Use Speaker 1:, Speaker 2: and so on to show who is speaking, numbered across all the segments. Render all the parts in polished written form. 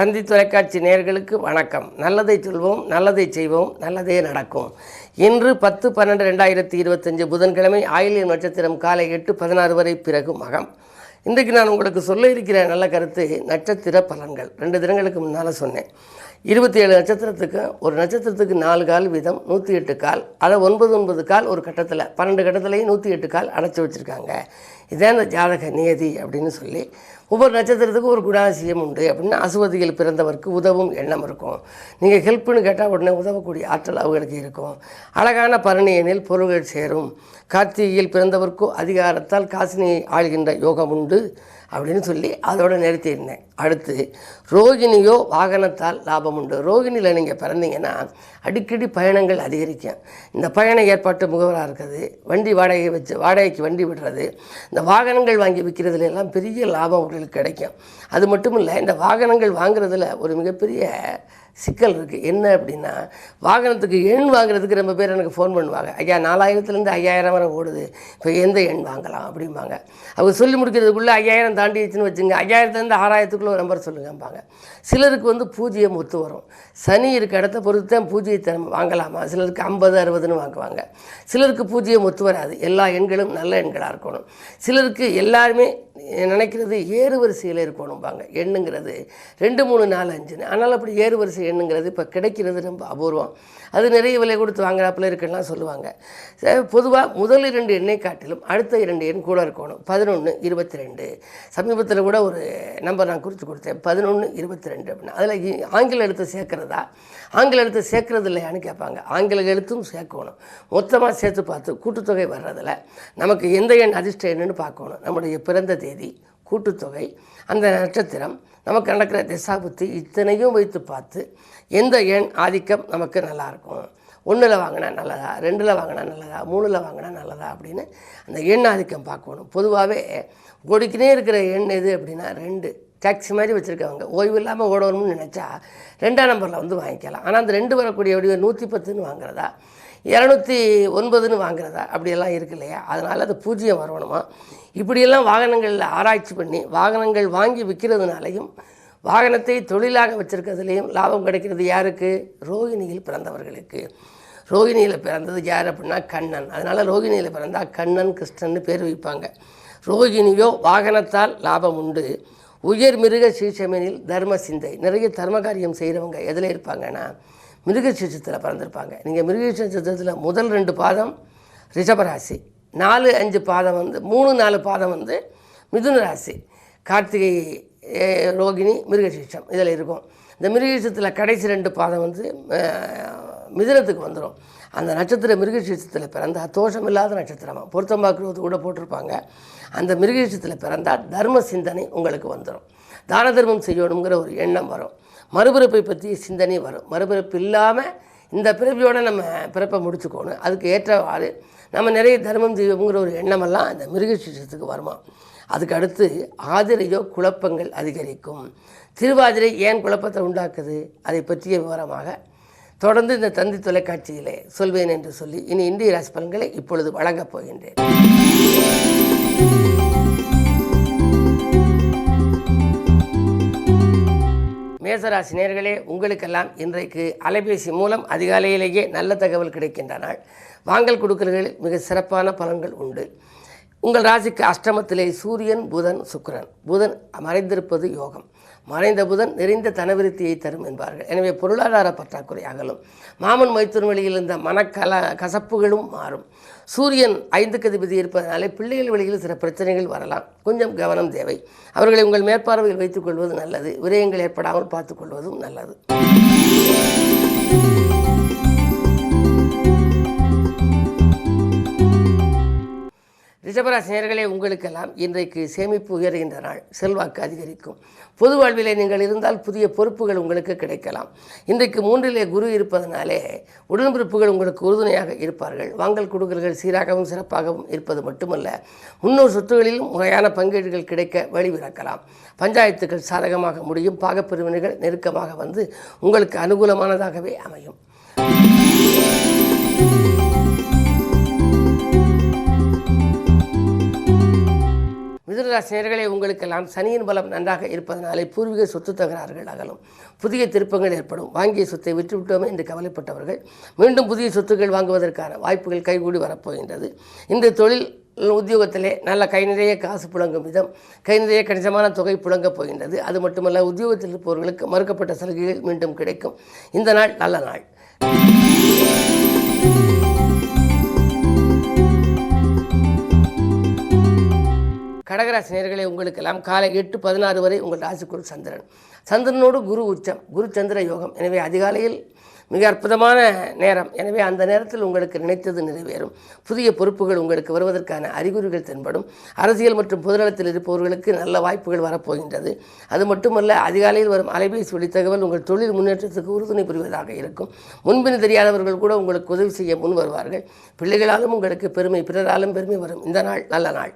Speaker 1: தந்தி தொலைக்காட்சி நேயர்களுக்கு வணக்கம். நல்லதை சொல்வோம், நல்லதை செய்வோம், நல்லதே நடக்கும். இன்று 10/12/2025 புதன்கிழமை ஆயில்யம் நட்சத்திரம் காலை 8:16 வரை பிறகு மகம். இன்றைக்கு நான் உங்களுக்கு சொல்ல இருக்கிற நல்ல கருத்து நட்சத்திர பலன்கள். 2 தினங்களுக்கு முன்னால் சொன்னேன். 27 நட்சத்திரத்துக்கு ஒரு நட்சத்திரத்துக்கு 4 கால் வீதம் 108 கால், அதை 9 கால் ஒரு கட்டத்தில் 12 கட்டத்துலேயும் 108 கால் அடைச்சி வச்சுருக்காங்க. இதான் இந்த ஜாதக நியதி அப்படின்னு சொல்லி ஒவ்வொரு நட்சத்திரத்துக்கும் ஒரு குணாதிசயம் உண்டு அப்படின்னு அசுவதியில் பிறந்தவருக்கு உதவும் எண்ணம் இருக்கும். நீங்கள் ஹெல்ப்புன்னு கேட்டால் உடனே உதவக்கூடிய ஆற்றல் அவர்களுக்கு இருக்கும். அழகான பரணி எண்ணில் பொருள்கள் சேரும். கார்த்திகையில் பிறந்தவருக்கோ அதிகாரத்தால் காசினியை ஆள்கின்ற யோகம் உண்டு அப்படின்னு சொல்லி அதோடு நிறுத்தியிருந்தேன். அடுத்து ரோகிணியோ வாகனத்தால் லாபம் உண்டு. ரோகிணியில் நீங்கள் பிறந்தீங்கன்னா அடிக்கடி பயணங்கள் அதிகரிக்கும். இந்த பயண ஏற்பாட்டு முகவராக இருக்குது, வண்டி வாடகைக்கு வண்டி விடுறது, இந்த வாகனங்கள் வாங்கி விற்கிறதுல எல்லாம் பெரிய லாபம் உங்களுக்கு கிடைக்கும். அது மட்டும் இல்லை, இந்த வாகனங்கள் வாங்குறதுல ஒரு மிகப்பெரிய சிக்கல் இருக்குது. என்ன அப்படின்னா, வாகனத்துக்கு எண் வாங்குறதுக்கு ரொம்ப பேர் எனக்கு ஃபோன் பண்ணுவாங்க. ஐயா 4000லேருந்து 5000 வரை ஓடுது, இப்போ எந்த எண் வாங்கலாம் அப்படிம்பாங்க. அவங்க சொல்லி முடிக்கிறதுக்குள்ளே 5000 தாண்டிடுச்சுன்னு வச்சுங்க, 5000லேருந்து 6000க்குள்ளே ஒரு நம்பர் சொல்லுங்கம்பாங்க. சிலருக்கு பூஜ்ஜியம் ஒத்து வரும். சனி இருக்க இடத்த பொறுத்து தான் பூஜ்ஜியத்தை நம்ம வாங்கலாமா, சிலருக்கு 50 60ன்னு வாங்குவாங்க. சிலருக்கு பூஜ்ஜியம் ஒத்து வராது, எல்லா எண்களும் நல்ல எண்களாக இருக்கணும். சிலருக்கு எல்லாருமே நினைக்கிறது ஏறு வரிசையில் இருக்கணும்பாங்க. எண்ணுங்கிறது 2 3 4 5ன்னு. ஆனால் அப்படி ஏறு வரிசை எண்ணுங்கிறது இப்போ கிடைக்கிறது ரொம்ப அபூர்வம். அது நிறைய விலை கொடுத்து வாங்குறாப்புல இருக்குன்னா சொல்லுவாங்க. பொதுவாக முதல் 2 எண்ணை காட்டிலும் அடுத்த 2 எண் கூட இருக்கணும். 11 22. சமீபத்தில் கூட ஒரு நம்பர் நான் குறித்து கொடுத்தேன், 11 22 அப்படின்னா. அதில் ஆங்கில எழுத்து சேர்க்கிறதா, ஆங்கில எழுத்து சேர்க்கறது இல்லையான்னு கேட்பாங்க. ஆங்கில எழுத்தும் சேர்க்கணும். மொத்தமாக சேர்த்து பார்த்து கூட்டுத்தொகை வர்றதில் நமக்கு எந்த எண் அதிர்ஷ்ட எண்ணுன்னு பார்க்கணும். நம்முடைய பிறந்த தேதி, கூட்டுத்தொகை, அந்த நட்சத்திரம், நமக்கு நடக்கிற திசாபுத்தி, இத்தனையும் வைத்து பார்த்து எந்த எண் ஆதிக்கம் நமக்கு நல்லாயிருக்கும். 1ல் வாங்கினா நல்லதா, 2ல் வாங்கினா நல்லதா, 3ல் வாங்கினா நல்லதா அப்படின்னு அந்த எண் ஆதிக்கம் பார்க்கணும். பொதுவாகவே ஓடிக்கினே இருக்கிற எண் எது அப்படின்னா 2. டாக்ஸி மாதிரி வச்சுருக்கவங்க ஓய்வு இல்லாமல் ஓடணும்னு நினச்சா 2ஆம் நம்பரில் வாங்கிக்கலாம். ஆனால் அந்த 2 வரக்கூடிய 110ன்னு வாங்குறதா, 209ன்னு வாங்குறதா, அப்படியெல்லாம் இருக்கு இல்லையா. அதனால் அது பூஜ்ஜியம் வரணுமா. இப்படியெல்லாம் வாகனங்களில் ஆராய்ச்சி பண்ணி வாகனங்கள் வாங்கி விற்கிறதுனாலையும் வாகனத்தை தொழிலாக வச்சுருக்கிறதுலையும் லாபம் கிடைக்கிறது யாருக்கு? ரோகிணியில் பிறந்தவர்களுக்கு. ரோகிணியில் பிறந்தது யார் அப்படின்னா கண்ணன். அதனால் ரோகிணியில் பிறந்தால் கண்ணன் கிருஷ்ணன்னு பேர் வைப்பாங்க. ரோகிணியோ வாகனத்தால் லாபம் உண்டு. உயர் மிருக சீசமெனில் தர்ம சிந்தை. நிறைய தர்ம காரியம் செய்கிறவங்க எதில் இருப்பாங்கன்னா மிருகசீசத்தில் பிறந்திருப்பாங்க. நீங்கள் மிருகசீசத்தில் முதல் 2 பாதம் ரிஷபராசி, 4 5 பாதம் 3 4 பாதம் மிதுன ராசி. கார்த்திகை, ரோகிணி, மிருகசீஷம் இதில் இருக்கும். இந்த மிருகசீஷத்தில் கடைசி 2 பாதம் மிதுனத்துக்கு வந்துடும். அந்த நட்சத்திர மிருகசீஷத்தில் பிறந்தால் தோஷம் இல்லாத நட்சத்திரமாக பொருத்தம் பார்க்குறது கூட போட்டிருப்பாங்க. அந்த மிருகசீஷத்தில் பிறந்தால் தர்ம சிந்தனை உங்களுக்கு வந்துடும். தான தர்மம் செய்யணுங்கிற ஒரு எண்ணம் வரும். மறுபிறப்பை பற்றி சிந்தனை வரும். மறுபிறப்பு இல்லாமல் இந்த பிறப்பியோடு நம்ம பிறப்பை முடிச்சுக்கணும், அதுக்கு ஏற்றவாறு நம்ம நிறைய தர்மம் செய்வோங்கிற ஒரு எண்ணமெல்லாம் அந்த மிருகசீஷத்துக்கு வருமா. அதுக்கு அடுத்து ஆதிரையோ குழப்பங்கள் அதிகரிக்கும். திருவாதிரை ஏன் குழப்பத்தை உண்டாக்குது, அதை பற்றிய விவரமாக தொடர்ந்து இந்த தந்தி தொலைக்காட்சியிலே சொல்வேன் என்று சொல்லி இனி இந்திய ராசி பலன்களை இப்பொழுது வழங்கப் போகின்றேன். மேசராசி நேயர்களே, உங்களுக்கெல்லாம் இன்றைக்கு அலைபேசி மூலம் அதிகாலையிலேயே நல்ல தகவல் கிடைக்கின்ற நாள். வாங்கல் கொடுக்கல்களில் மிக சிறப்பான பலன்கள் உண்டு. உங்கள் ராசிக்கு அஷ்டமத்திலே சூரியன், புதன், சுக்கிரன். புதன் மறைந்திருப்பது யோகம். மறைந்த புதன் நிறைந்த தனவிருத்தியை தரும் என்பார்கள். எனவே பொருளாதார பற்றாக்குறை அகலும். மாமன் மைத்தூர் வழியில் இருந்த கசப்புகளும் மாறும். சூரியன் 5க்கு அதிபதி இருப்பதனாலே பிள்ளைகள் வழியில் சில பிரச்சனைகள் வரலாம். கொஞ்சம் கவனம் தேவை. அவர்களை உங்கள் மேற்பார்வையில் வைத்துக் கொள்வது நல்லது. விரயங்கள் ஏற்படாமல் பார்த்துக்கொள்வதும் நல்லது. ரிஷபராசி நேயர்களே, உங்களுக்கெல்லாம் இன்றைக்கு சேமிப்பு உயர்கின்ற நாள். செல்வாக்கு அதிகரிக்கும். பொது வாழ்விலே நீங்கள் இருந்தால் புதிய பொறுப்புகள் உங்களுக்கு கிடைக்கலாம். இன்றைக்கு 3லே குரு இருப்பதனாலே உடன்பிறப்புகள் உங்களுக்கு உறுதுணையாக இருப்பார்கள். வாங்கல் கொடுக்கல்கள் சீராகவும் சிறப்பாகவும் இருப்பது மட்டுமல்ல, முன்னோர் சொத்துகளிலும் முறையான பங்கீடுகள் கிடைக்க வழிபிறக்கலாம். பஞ்சாயத்துக்கள் சாதகமாக முடியும். பாகப்பிரிவினைகள் நெருக்கமாக உங்களுக்கு அனுகூலமானதாகவே அமையும். மிதுன ராசி நேயர்களே, உங்களுக்கெல்லாம் சனியின் பலம் நன்றாக இருப்பதனாலே பூர்வீக சொத்து தகராறுகள் அகலும், புதிய திருப்பங்கள் ஏற்படும். வாங்கிய சொத்தை விட்டுவிட்டோமே என்று கவலைப்பட்டவர்கள் மீண்டும் புதிய சொத்துக்கள் வாங்குவதற்கான வாய்ப்புகள் கைகூடி வரப்போகின்றது. இந்த தொழில் உத்தியோகத்திலே நல்ல கை நிறைய காசு புழங்கும் விதம், கை நிறைய கணிசமான தொகை புழங்கப் போகின்றது. அது மட்டுமல்ல, உத்தியோகத்தில் இருப்பவர்களுக்கு மறுக்கப்பட்ட சலுகைகள் மீண்டும் கிடைக்கும். இந்த நாள் நல்ல நாள். கடகராசி நேயர்களே, உங்களுக்கெல்லாம் காலை 8:16 வரை உங்கள் ராசிக்குள் சந்திரன். சந்திரனோடு குரு உச்சம், குரு சந்திர யோகம். எனவே அதிகாலையில் மிக அற்புதமான நேரம். எனவே அந்த நேரத்தில் உங்களுக்கு நினைத்தது நிறைவேறும். புதிய பொறுப்புகள் உங்களுக்கு வருவதற்கான அறிகுறிகள் தென்படும். அரசியல் மற்றும் பொதுநலத்தில் இருப்பவர்களுக்கு நல்ல வாய்ப்புகள் வரப்போகின்றது. அது மட்டுமல்ல, அதிகாலையில் வரும் அலைபேசி ஒளி தகவல் உங்கள் தொழில் முன்னேற்றத்துக்கு உறுதுணை புரிவதாக இருக்கும். முன்பின் தெரியாதவர்கள் கூட உங்களுக்கு உதவி செய்ய முன் வருவார்கள். பிள்ளைகளாலும் உங்களுக்கு பெருமை, பிறராலும் பெருமை வரும். இந்த நாள் நல்ல நாள்.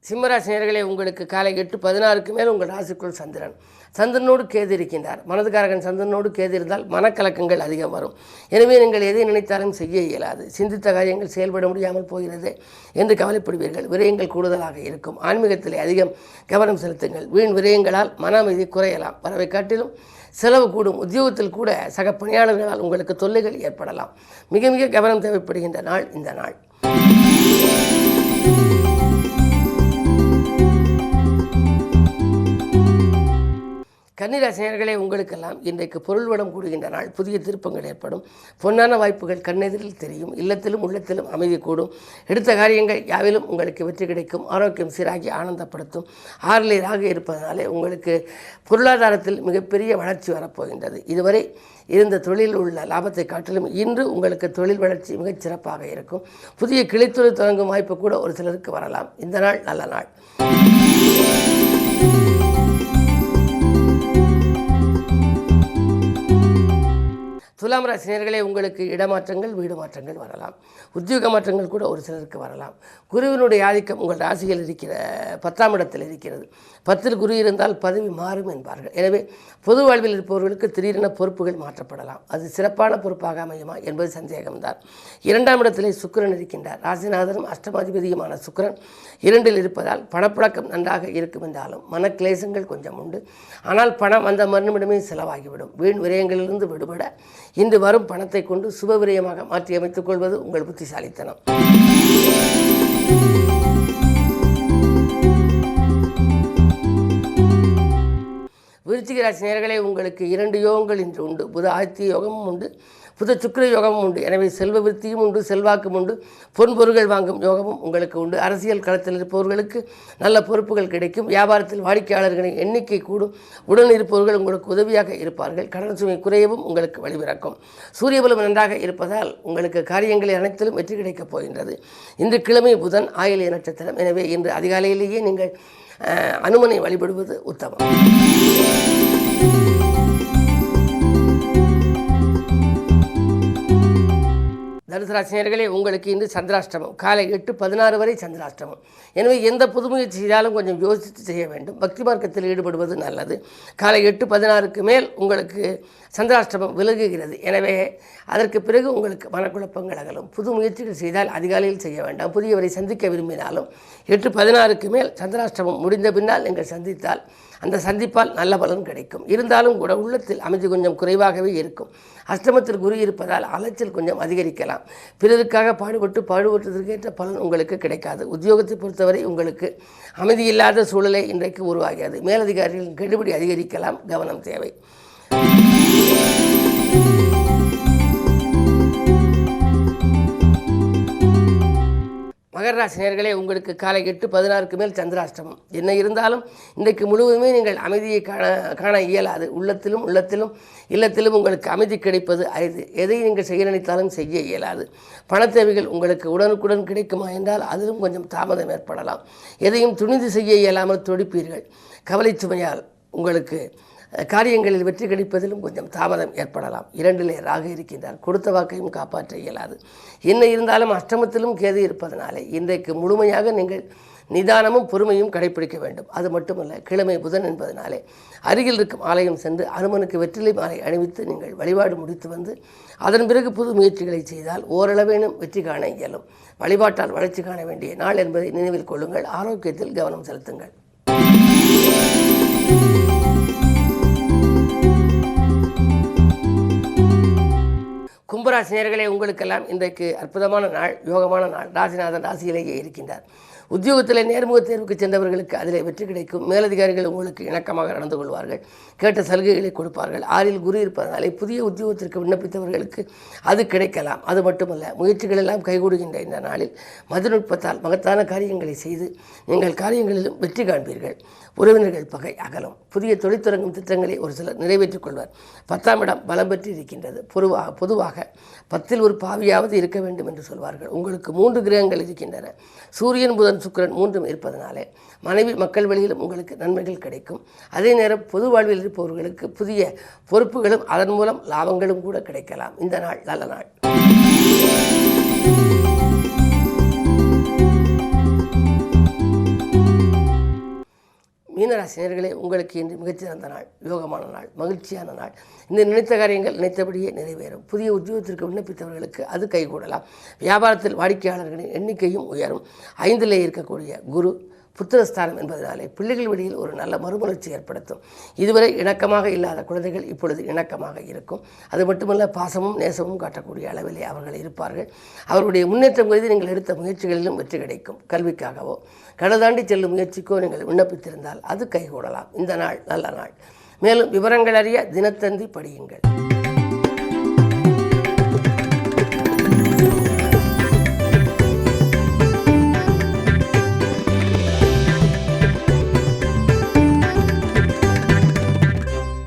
Speaker 1: சிம்மராசி நேயர்களே, உங்களுக்கு காலை 8:16 மேல் உங்கள் ராசிக்குள் சந்திரன். சந்திரனோடு கேது இருக்கின்றார். மனதுக்காரகன் சந்திரனோடு கேது இருந்தால் மனக்கலக்கங்கள் அதிகம் வரும். எனவே நீங்கள் எதை நினைத்தாலும் செய்ய இயலாது. சிந்தித்த காரியங்கள் செயல்பட முடியாமல் போகிறது என்று கவலைப்படுவீர்கள். விரயங்கள் கூடுதலாக இருக்கும். ஆன்மீகத்திலே அதிகம் கவனம் செலுத்துங்கள். வீண் விரயங்களால் மன அமைதி குறையலாம். பறவை காட்டிலும் செலவு கூடும். உத்தியோகத்தில் கூட சக பணியாளர்களால் உங்களுக்கு தொல்லைகள் ஏற்படலாம். மிக மிக கவனம் தேவைப்படுகின்ற நாள் இந்த நாள். கன்னிராசி நேயர்களே, உங்களுக்கெல்லாம் இன்றைக்கு பொருள் வளம் கூடுகின்ற நாள். புதிய திருப்பங்கள் ஏற்படும். பொன்னான வாய்ப்புகள் கண்ணெதிரில் தெரியும். இல்லத்திலும் உள்ளத்திலும் அமைதி கூடும். எடுத்த காரியங்கள் யாவிலும் உங்களுக்கு வெற்றி கிடைக்கும். ஆரோக்கியம் சீராகி ஆனந்தப்படுத்தும். 6 ராகு இருப்பதனாலே உங்களுக்கு பொருளாதாரத்தில் மிகப்பெரிய வளர்ச்சி வரப்போகின்றது. இதுவரை இருந்த தொழிலில் உள்ள லாபத்தை காட்டிலும் இன்று உங்களுக்கு தொழில் வளர்ச்சி மிகச் சிறப்பாக இருக்கும். புதிய கிளைத்தொழில் தொடங்கும் வாய்ப்பு கூட ஒரு சிலருக்கு வரலாம். இந்த நாள் நல்ல நாள். துலாம் ராசி நேயர்களே, உங்களுக்கு இடமாற்றங்கள், வீடு மாற்றங்கள் வரலாம். உத்தியோக மாற்றங்கள் கூட ஒரு சிலருக்கு வரலாம். குருவினுடைய ஆதிக்கம் உங்கள் ராசியில் இருக்கிற 10ஆம் இடத்தில் இருக்கிறது. 10ல் குரு இருந்தால் பதவி மாறும் என்பார்கள். எனவே பொது வாழ்வில் இருப்பவர்களுக்கு திடீரென பொறுப்புகள் மாற்றப்படலாம். அது சிறப்பான பொறுப்பாக அமையுமா என்பது சந்தேகம்தான். 2ஆம் இடத்திலே சுக்கிரன் இருக்கின்றார். ராசிநாதனும் அஷ்டமாதிபதியுமான சுக்கிரன் 2இல் இருப்பதால் பணப்புழக்கம் நன்றாக இருக்கும் என்றாலும் மனக்லேசங்கள் கொஞ்சம் உண்டு. ஆனால் பணம் அந்த மறுநிமிடமே செலவாகிவிடும். வீண் விரயங்களிலிருந்து விடுபட இன்று வரும் பணத்தை கொண்டு சுப விரயமாக மாற்றி அமைத்துக் கொள்வது உங்கள் புத்திசாலித்தனம். விருச்சிக ராசி நேயர்களே, உங்களுக்கு 2 யோகங்கள் இன்று உண்டு. புத ஆதித்ய யோகமும் உண்டு, புத சுக்கிர யோகமும் உண்டு. எனவே செல்வ விருத்தியும் உண்டு, செல்வாக்கும் உண்டு, பொன்பொருள்கள் வாங்கும் யோகமும் உங்களுக்கு உண்டு. அரசியல் களத்தில் இருப்பவர்களுக்கு நல்ல பொறுப்புகள் கிடைக்கும். வியாபாரத்தில் வாடிக்கையாளர்களின் எண்ணிக்கை கூடும். உடன் இருப்பவர்கள் உங்களுக்கு உதவியாக இருப்பார்கள். கடன் சுமை குறையவும் உங்களுக்கு வழிபிறக்கும். சூரிய பலம் நன்றாக இருப்பதால் உங்களுக்கு காரியங்களில் அனைத்திலும் வெற்றி கிடைக்கப் போகின்றது. இன்று கிழமை புதன், ஆயில்ய நட்சத்திரம். எனவே இன்று அதிகாலையிலேயே நீங்கள் அனுமனை வழிபடுவது உத்தமம். தனுசு ராசி நேயர்களே, உங்களுக்கு இன்று சந்திராஷ்டமம். காலை 8:16 வரை சந்திராஷ்டமம். எனவே எந்த புது முயற்சி செய்தாலும் கொஞ்சம் யோசித்து செய்ய வேண்டும். பக்தி மார்க்கத்தில் ஈடுபடுவது நல்லது. காலை 8:16 மேல் உங்களுக்கு சந்திராஷ்டமம் விலகுகிறது. எனவே அதற்கு பிறகு உங்களுக்கு மனக்குழப்பங்கள் அகலும். புது முயற்சிகள் செய்தால் அதிகாலையில் செய்ய வேண்டாம். புதியவரை சந்திக்க விரும்பினாலும் 8:16 மேல் சந்திராஷ்டமம் முடிந்த பின்னால் நீங்கள் சந்தித்தால் அந்த சந்திப்பால் நல்ல பலன் கிடைக்கும். இருந்தாலும் கூட உள்ளத்தில் அமைதி கொஞ்சம் குறைவாகவே இருக்கும். அஷ்டமத்தில் குரு இருப்பதால் அலைச்சல் கொஞ்சம் அதிகரிக்கலாம். பிறருக்காக பாடுபட்டதற்கேற்ற பலன் உங்களுக்கு கிடைக்காது. உத்தியோகத்தை பொறுத்தவரை உங்களுக்கு அமைதியில்லாத சூழலை இன்றைக்கு உருவாகியது. மேலதிகாரிகளின் கெடுபிடி அதிகரிக்கலாம். கவனம் தேவை. மகர ராசி நேயர்களே, உங்களுக்கு காலை 8:16 மேல் சந்திராஷ்டமம். என்ன இருந்தாலும் இன்றைக்கு முழுவதுமே நீங்கள் அமைதியை காண இயலாது. உள்ளத்திலும் இல்லத்திலும் உங்களுக்கு அமைதி கிடைப்பது அரிது. எதை நீங்கள் செய்ய நினைத்தாலும் செய்ய இயலாது. பணத்தேவைகள் உங்களுக்கு உடனுக்குடன் கிடைக்குமா என்றால் அதிலும் கொஞ்சம் தாமதம் ஏற்படலாம். எதையும் துணிந்து செய்ய இயலாமல் துடிப்பீர்கள். கவலை சுமையால் உங்களுக்கு காரியங்களில் வெற்றி கிடைப்பதிலும் கொஞ்சம் தாமதம் ஏற்படலாம். 2இலே ராகு இருக்கின்றார். கொடுத்த வாக்கையும் காப்பாற்ற இயலாது. என்ன இருந்தாலும் அஷ்டமத்திலும் கேது இருப்பதனாலே இன்றைக்கு முழுமையாக நீங்கள் நிதானமும் பொறுமையும் கடைபிடிக்க வேண்டும். அது மட்டுமல்ல, கிழமை புதன் என்பதனாலே அருகில் இருக்கும் ஆலயம் சென்று அனுமனுக்கு வெற்றிலை மாலை அணிவித்து நீங்கள் வழிபாடு முடித்து வந்து அதன் பிறகு புது முயற்சிகளை செய்தால் ஓரளவேனும் வெற்றி காண இயலும். வழிபாட்டால் வளர்ச்சி காண வேண்டிய நாள் என்பதை நினைவில் கொள்ளுங்கள். ஆரோக்கியத்தில் கவனம் செலுத்துங்கள். கும்பராசி நேயர்களே, உங்களுக்கெல்லாம் இன்றைக்கு அற்புதமான நாள், யோகமான நாள். ராசிநாதன் ராசியிலேயே இருக்கின்றார். உத்தியோகத்தில் நேர்முக தேர்வுக்கு சென்றவர்களுக்கு அதிலே வெற்றி கிடைக்கும். மேலதிகாரிகள் உங்களுக்கு இணக்கமாக நடந்து கொள்வார்கள். கேட்ட சலுகைகளை கொடுப்பார்கள். 6ல் குரு இருப்பதனாலே புதிய உத்தியோகத்திற்கு விண்ணப்பித்தவர்களுக்கு அது கிடைக்கலாம். அது மட்டுமல்ல, முயற்சிகள் எல்லாம் கைகூடுகின்ற இந்த நாளில் மதிநுட்பத்தால் மகத்தான காரியங்களை செய்து நீங்கள் காரியங்களிலும் வெற்றி காண்பீர்கள். உறவினர்கள் பகை அகலும். புதிய தொழில் தொடங்கும் திட்டங்களை ஒரு சிலர் நிறைவேற்றிக் கொள்வர். 10ஆம் இடம் பலம் பெற்று இருக்கின்றது. பொதுவாக 10ல் ஒரு பாவியாவது இருக்க வேண்டும் என்று சொல்வார்கள். உங்களுக்கு 3 கிரகங்கள் இருக்கின்றன. சூரியன், புதன், சுக்கிரன் 3ம் இருப்பதனாலே மனைவி மக்கள் வழியிலும் உங்களுக்கு நன்மைகள் கிடைக்கும். அதே நேரம் பொது வாழ்வில் இருப்பவர்களுக்கு புதிய பொறுப்புகளும் அதன் மூலம் லாபங்களும் கூட கிடைக்கலாம். இந்த நாள் நல்ல நாள். மீனராசினியர்களே, உங்களுக்கு இன்று மிகச்சிறந்த நாள், யோகமான நாள், மகிழ்ச்சியான நாள். இந்த நினைத்த காரியங்கள் நினைத்தபடியே நிறைவேறும். புதிய உத்தியோகத்திற்கு விண்ணப்பித்தவர்களுக்கு அது கைகூடலாம். வியாபாரத்தில் வாடிக்கையாளர்களின் எண்ணிக்கையும் உயரும். 5ல் இருக்கக்கூடிய குரு புத்திரஸ்தானம் என்பதனாலே பிள்ளைகள் வழியில் ஒரு நல்ல மறுமலர்ச்சி ஏற்படுத்தும். இதுவரை இணக்கமாக இல்லாத குழந்தைகள் இப்பொழுது இணக்கமாக இருக்கும். அது மட்டுமல்ல, பாசமும் நேசமும் காட்டக்கூடிய அளவிலே அவர்கள் இருப்பார்கள். அவருடைய முன்னேற்றம் குறித்து நீங்கள் எடுத்த முயற்சிகளிலும் வெற்றி கிடைக்கும். கல்விக்காகவோ கடல் தாண்டி செல்லும் முயற்சிக்கோ நீங்கள் விண்ணப்பித்திருந்தால் அது கைகூடலாம். இந்த நாள் நல்ல நாள். மேலும் விவரங்கள் அறிய தினத்தந்தி படியுங்கள்.